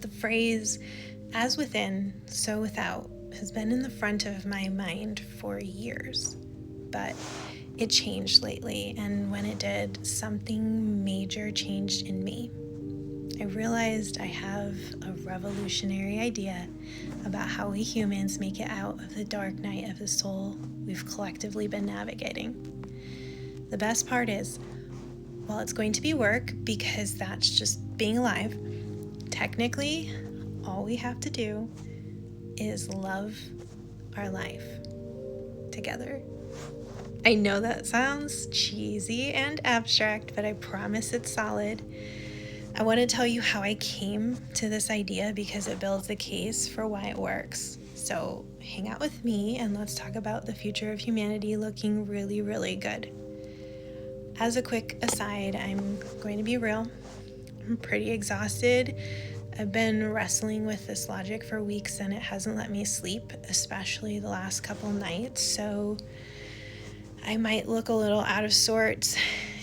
The phrase, as within, so without, has been in the front of my mind for years, but it changed lately, and when it did, something major changed in me. I realized I have a revolutionary idea about how we humans make it out of the dark night of the soul we've collectively been navigating. The best part is, while it's going to be work, because that's just being alive, technically, all we have to do is love our life together. I know that sounds cheesy and abstract, but I promise it's solid. I want to tell you how I came to this idea because it builds the case for why it works. So hang out with me and let's talk about the future of humanity looking really, really good. As a quick aside, I'm going to be real. I'm pretty exhausted. I've been wrestling with this logic for weeks and it hasn't let me sleep, especially the last couple nights. So I might look a little out of sorts.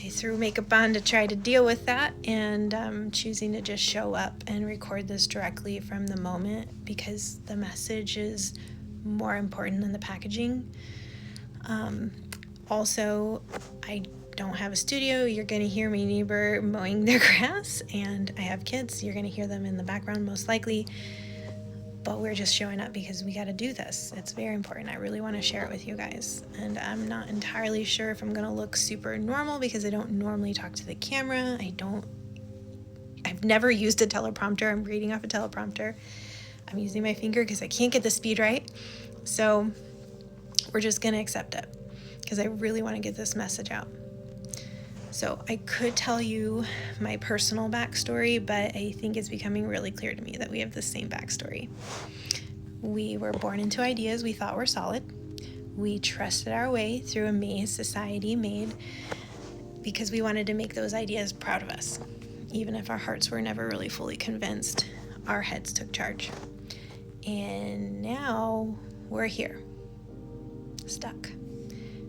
I threw makeup on to try to deal with that, and I'm choosing to just show up and record this directly from the moment because the message is more important than the packaging. Also, I don't have a studio. You're going to hear my neighbor mowing their grass, and I have kids. You're going to hear them in the background most likely. But we're just showing up because we got to do this. It's very important. I really want to share it with you guys. And I'm not entirely sure if I'm going to look super normal because I don't normally talk to the camera. I've never used a teleprompter. I'm reading off a teleprompter. I'm using my finger because I can't get the speed right. So we're just going to accept it because I really want to get this message out. So I could tell you my personal backstory, but I think it's becoming really clear to me that we have the same backstory. We were born into ideas we thought were solid. We trusted our way through a maze society made because we wanted to make those ideas proud of us. Even if our hearts were never really fully convinced, our heads took charge. And now we're here, stuck.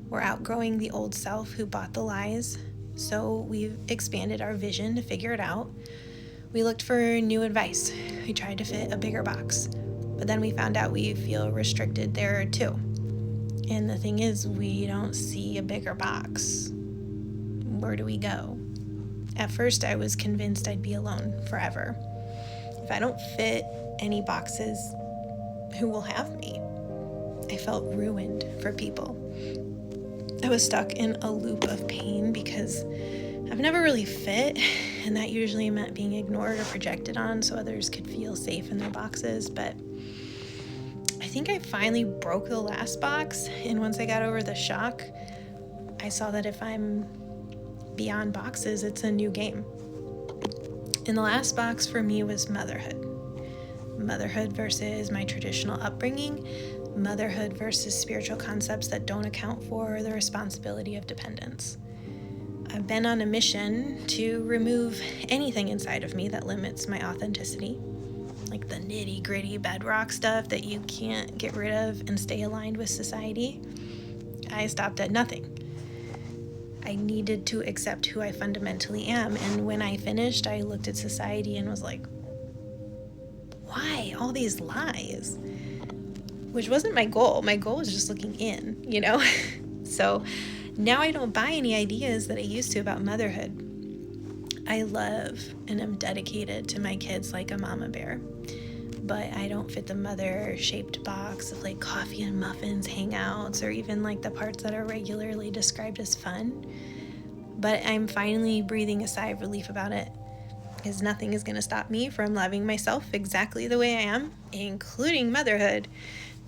We're outgrowing the old self who bought the lies. So we've expanded our vision to figure it out. We looked for new advice. We tried to fit a bigger box, but then we found out we feel restricted there too. And the thing is, we don't see a bigger box. Where do we go? At first, I was convinced I'd be alone forever. If I don't fit any boxes, who will have me? I felt ruined for people. I was stuck in a loop of pain because I've never really fit, and that usually meant being ignored or projected on so others could feel safe in their boxes. But I think I finally broke the last box, and once I got over the shock, I saw that if I'm beyond boxes, it's a new game. And the last box for me was motherhood. Motherhood versus my traditional upbringing. Motherhood versus spiritual concepts that don't account for the responsibility of dependence. I've been on a mission to remove anything inside of me that limits my authenticity, like the nitty-gritty bedrock stuff that you can't get rid of and stay aligned with society. I stopped at nothing. I needed to accept who I fundamentally am, and when I finished, I looked at society and was like, why all these lies? Which wasn't my goal. My goal was just looking in, So now I don't buy any ideas that I used to about motherhood. I love and am dedicated to my kids like a mama bear, but I don't fit the mother-shaped box of like coffee and muffins hangouts or even like the parts that are regularly described as fun. But I'm finally breathing a sigh of relief about it, because nothing is going to stop me from loving myself exactly the way I am, including motherhood.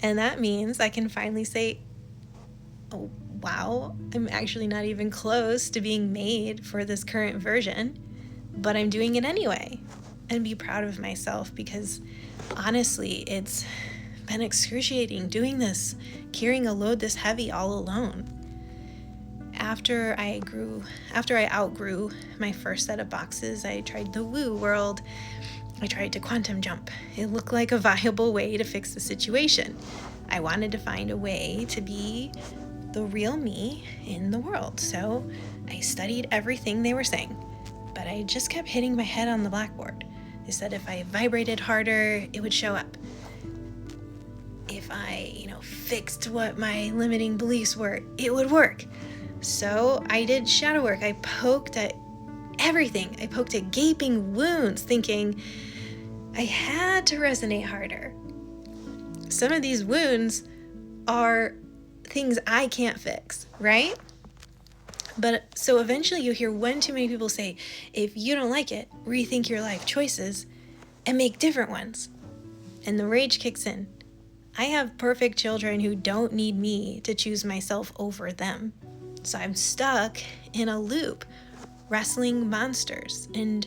And that means I can finally say, oh, wow, I'm actually not even close to being made for this current version, but I'm doing it anyway, and be proud of myself, because honestly, it's been excruciating doing this, carrying a load this heavy all alone. After I outgrew my first set of boxes, I tried the woo world. I tried to quantum jump. It looked like a viable way to fix the situation. I wanted to find a way to be the real me in the world. So I studied everything they were saying, but I just kept hitting my head on the blackboard. They said if I vibrated harder, it would show up. If I, fixed what my limiting beliefs were, it would work. So I did shadow work. I poked at everything. I poked at gaping wounds, thinking I had to resonate harder. Some of these wounds are things I can't fix, right? But so eventually you hear one too many people say, if you don't like it, rethink your life choices and make different ones. And the rage kicks in. I have perfect children who don't need me to choose myself over them. So I'm stuck in a loop, wrestling monsters. And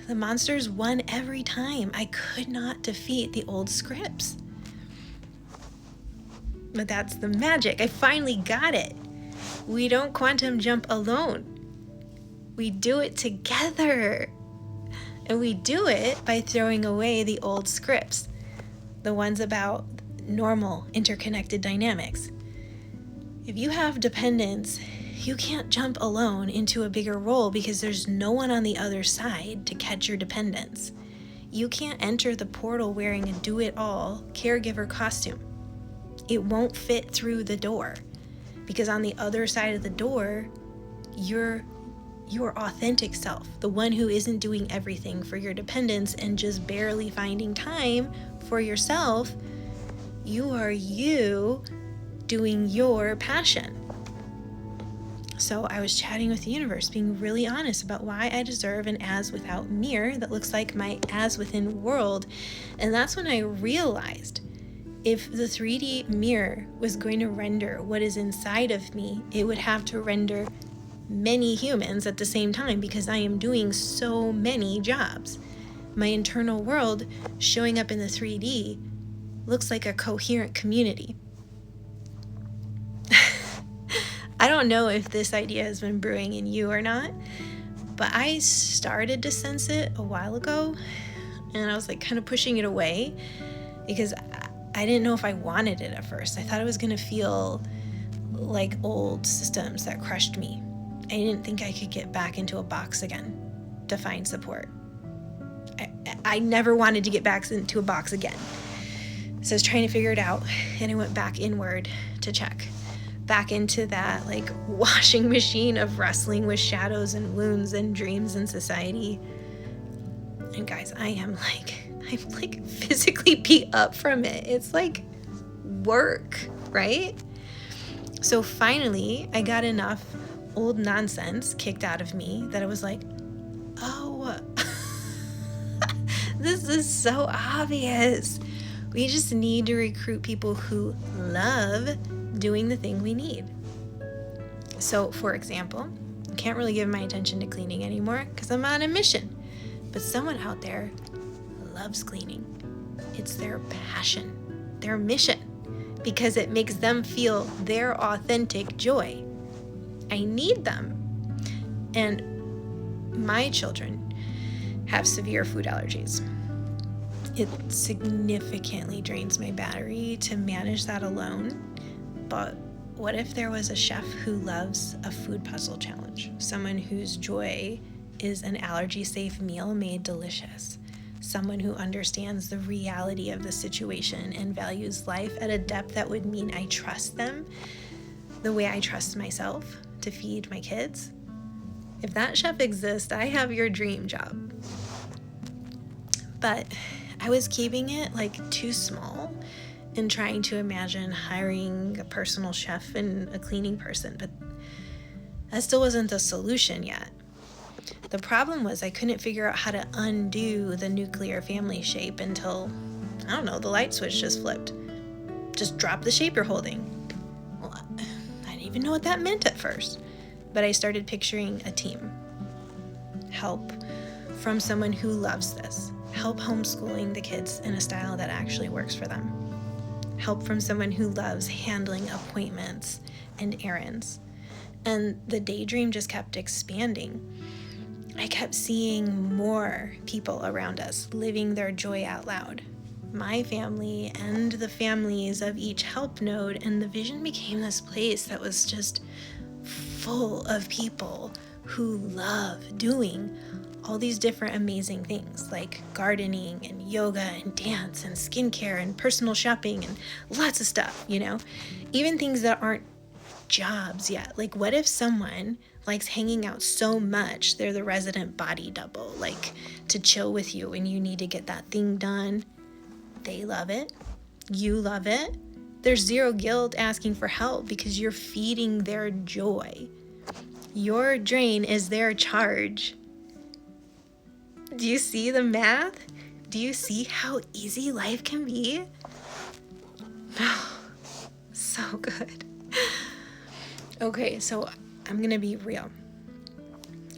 the monsters won every time. I could not defeat the old scripts. But that's the magic. I finally got it. We don't quantum jump alone. We do it together. And we do it by throwing away the old scripts, the ones about normal interconnected dynamics. If you have dependence, you can't jump alone into a bigger role because there's no one on the other side to catch your dependence. You can't enter the portal wearing a do-it-all caregiver costume. It won't fit through the door because on the other side of the door, you're your authentic self, the one who isn't doing everything for your dependents and just barely finding time for yourself. You are you doing your passion. So I was chatting with the universe, being really honest about why I deserve an as without mirror that looks like my as within world. And that's when I realized if the 3D mirror was going to render what is inside of me, it would have to render many humans at the same time because I am doing so many jobs. My internal world showing up in the 3D looks like a coherent community. I don't know if this idea has been brewing in you or not, but I started to sense it a while ago and I was like kind of pushing it away because I didn't know if I wanted it at first. I thought it was going to feel like old systems that crushed me. I didn't think I could get back into a box again to find support. I never wanted to get back into a box again. So I was trying to figure it out, and I went back inward to check. Back into that washing machine of wrestling with shadows and wounds and dreams and society. And guys, I'm physically beat up from it. It's like work, right? So finally, I got enough old nonsense kicked out of me that I was like, oh, this is so obvious. We just need to recruit people who love doing the thing we need. So, for example, I can't really give my attention to cleaning anymore because I'm on a mission. But someone out there loves cleaning. It's their passion, their mission, because it makes them feel their authentic joy. I need them. And my children have severe food allergies. It significantly drains my battery to manage that alone. But what if there was a chef who loves a food puzzle challenge? Someone whose joy is an allergy-safe meal made delicious. Someone who understands the reality of the situation and values life at a depth that would mean I trust them the way I trust myself to feed my kids. If that chef exists, I have your dream job. But I was keeping it too small and trying to imagine hiring a personal chef and a cleaning person, but that still wasn't the solution yet. The problem was I couldn't figure out how to undo the nuclear family shape until, the light switch just flipped. Just drop the shape you're holding. Well, I didn't even know what that meant at first, but I started picturing a team. Help from someone who loves this. Help homeschooling the kids in a style that actually works for them. Help from someone who loves handling appointments and errands. And the daydream just kept expanding. I kept seeing more people around us living their joy out loud. My family and the families of each help node, and the vision became this place that was just full of people who love doing all these different amazing things like gardening and yoga and dance and skincare and personal shopping and lots of stuff, even things that aren't jobs yet. Like, what if someone likes hanging out so much they're the resident body double, like to chill with you when you need to get that thing done? They love it. You love it. There's zero guilt asking for help because you're feeding their joy. Your drain is their charge. Do you see the math? Do you see how easy life can be? So good. Okay, so I'm going to be real.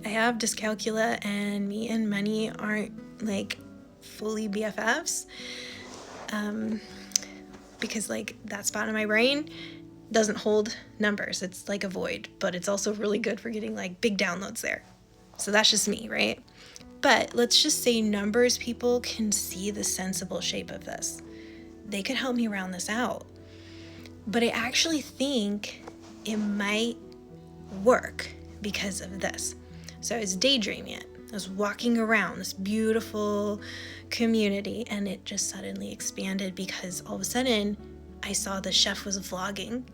I have dyscalculia, and me and money aren't like fully BFFs. Because like that spot in my brain doesn't hold numbers. It's like a void, but it's also really good for getting like big downloads there. So that's just me, right? But let's just say numbers people can see the sensible shape of this. They could help me round this out. But I actually think it might work because of this. So I was daydreaming it. I was walking around this beautiful community, and it just suddenly expanded because all of a sudden I saw the chef was vlogging,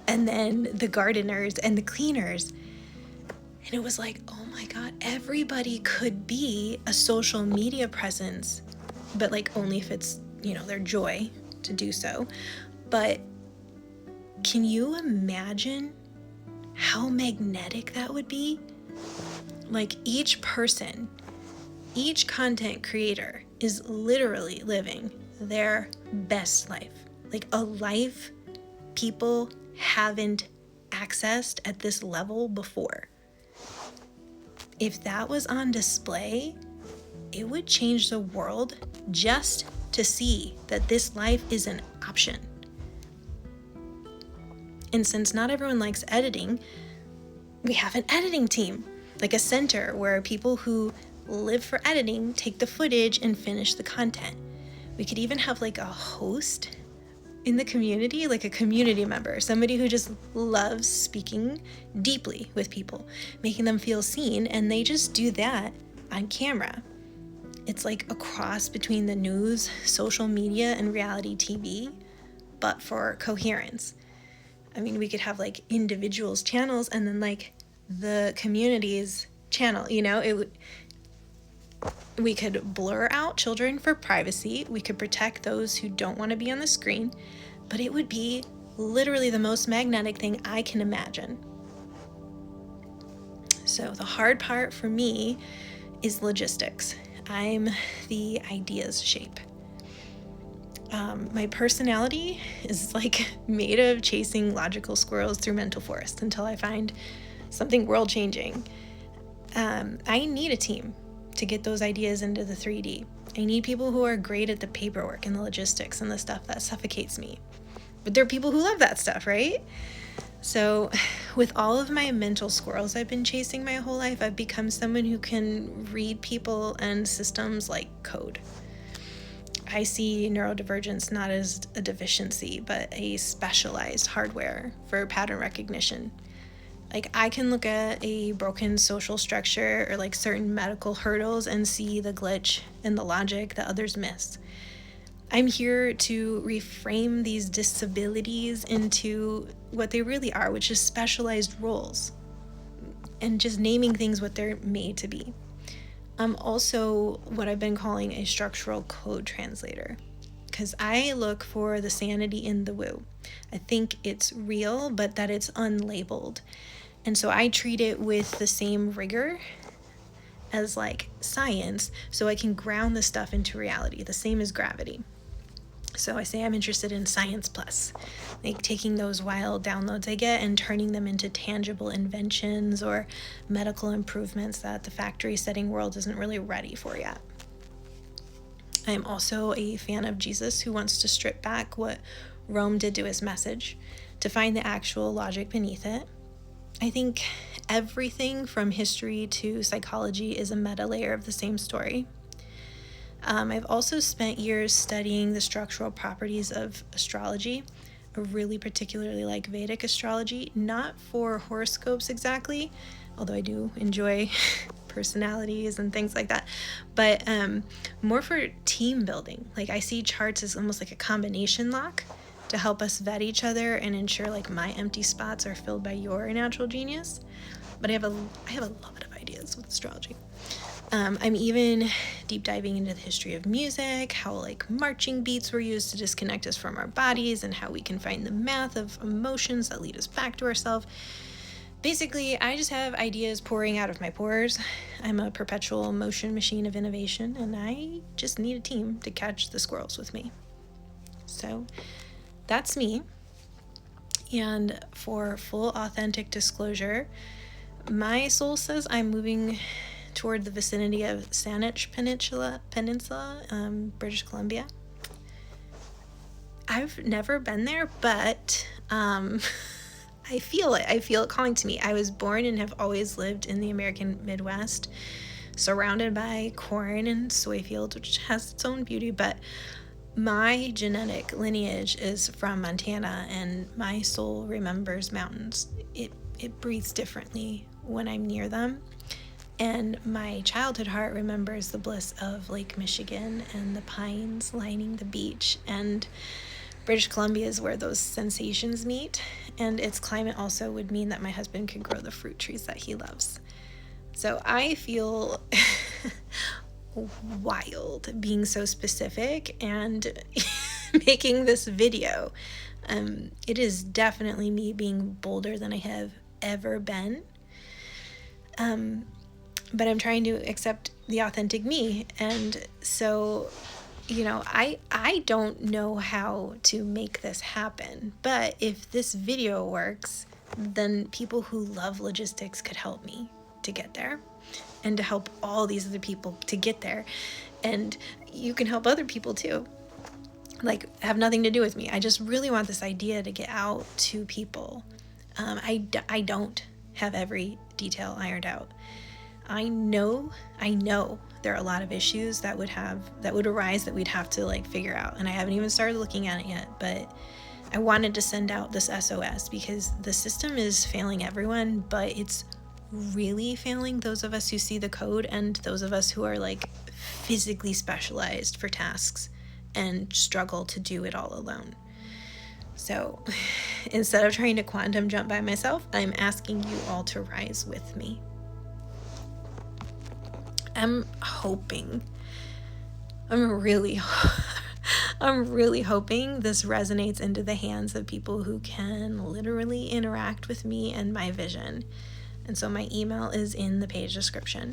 and then the gardeners and the cleaners. And it was like, oh my God, everybody could be a social media presence, but like only if it's, their joy to do so. But can you imagine how magnetic that would be? Like each person, each content creator is literally living their best life. Like a life people haven't accessed at this level before. If that was on display, it would change the world just to see that this life is an option. And since not everyone likes editing, we have an editing team, like a center where people who live for editing take the footage and finish the content. We could even have like a host in the community, like a community member, somebody who just loves speaking deeply with people, making them feel seen, and they just do that on camera. It's like a cross between the news, social media, and reality TV, but for Coherence. I mean, we could have like individuals' channels and then like the community's channel, we could blur out children for privacy. We could protect those who don't want to be on the screen, but it would be literally the most magnetic thing I can imagine. So the hard part for me is logistics. I'm the ideas shape. My personality is like made of chasing logical squirrels through mental forest until I find something world-changing. I need a team to get those ideas into the 3D. I need people who are great at the paperwork and the logistics and the stuff that suffocates me. But there are people who love that stuff, right? So with all of my mental squirrels I've been chasing my whole life, I've become someone who can read people and systems like code. I see neurodivergence not as a deficiency, but a specialized hardware for pattern recognition. Like I can look at a broken social structure or like certain medical hurdles and see the glitch and the logic that others miss. I'm here to reframe these disabilities into what they really are, which is specialized roles and just naming things what they're made to be. I'm also what I've been calling a structural code translator, because I look for the sanity in the woo. I think it's real, but that it's unlabeled. And so I treat it with the same rigor as like science, so I can ground the stuff into reality, the same as gravity. So I say I'm interested in science plus, like taking those wild downloads I get and turning them into tangible inventions or medical improvements that the factory setting world isn't really ready for yet. I'm also a fan of Jesus, who wants to strip back what Rome did to his message to find the actual logic beneath it. I think everything from history to psychology is a meta layer of the same story. I've also spent years studying the structural properties of astrology. I really particularly like Vedic astrology, not for horoscopes exactly, although I do enjoy personalities and things like that. But more for team building. Like, I see charts as almost like a combination lock to help us vet each other and ensure like my empty spots are filled by your natural genius. But I have a lot of ideas with astrology. I'm even deep diving into the history of music, how like marching beats were used to disconnect us from our bodies, and how we can find the math of emotions that lead us back to ourselves. Basically, I just have ideas pouring out of my pores. I'm a perpetual motion machine of innovation, and I just need a team to catch the squirrels with me. So that's me. And for full authentic disclosure, my soul says I'm moving toward the vicinity of Saanich Peninsula, British Columbia. I've never been there, but I feel it. I feel it calling to me. I was born and have always lived in the American Midwest, surrounded by corn and soy fields, which has its own beauty, but my genetic lineage is from Montana, and my soul remembers mountains. It breathes differently when I'm near them. And my childhood heart remembers the bliss of Lake Michigan and the pines lining the beach. And British Columbia is where those sensations meet. And its climate also would mean that my husband could grow the fruit trees that he loves. So I feel wild being so specific and making this video. It is definitely me being bolder than I have ever been. But I'm trying to accept the authentic me. And so, I don't know how to make this happen. But if this video works, then people who love logistics could help me to get there, and to help all these other people to get there. And you can help other people too. Like, have nothing to do with me. I just really want this idea to get out to people. I don't have every detail ironed out. I know there are a lot of issues that would arise that we'd have to like figure out, and I haven't even started looking at it yet, but I wanted to send out this SOS because the system is failing everyone, but it's really failing those of us who see the code and those of us who are like physically specialized for tasks and struggle to do it all alone. So instead of trying to quantum jump by myself, I'm asking you all to rise with me. I'm really hoping this resonates into the hands of people who can literally interact with me and my vision. And so my email is in the page description.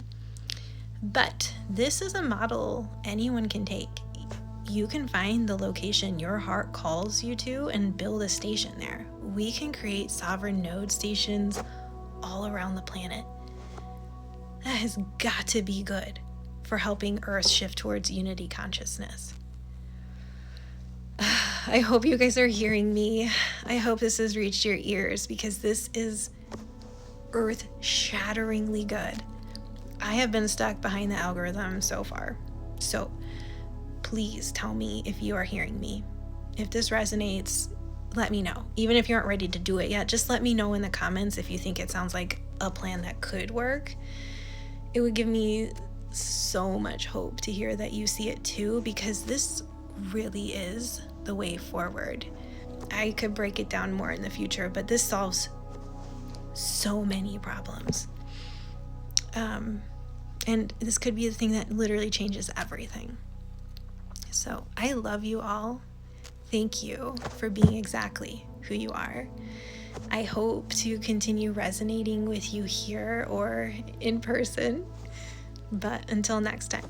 But this is a model anyone can take. You can find the location your heart calls you to and build a station there. We can create sovereign node stations all around the planet. That has got to be good for helping Earth shift towards unity consciousness. I hope you guys are hearing me. I hope this has reached your ears because this is earth-shatteringly good. I have been stuck behind the algorithm so far. So please tell me if you are hearing me. If this resonates, let me know. Even if you aren't ready to do it yet, just let me know in the comments if you think it sounds like a plan that could work. It would give me so much hope to hear that you see it too, because this really is the way forward. I could break it down more in the future, but this solves so many problems. And this could be the thing that literally changes everything. So I love you all. Thank you for being exactly who you are. I hope to continue resonating with you here or in person. But until next time.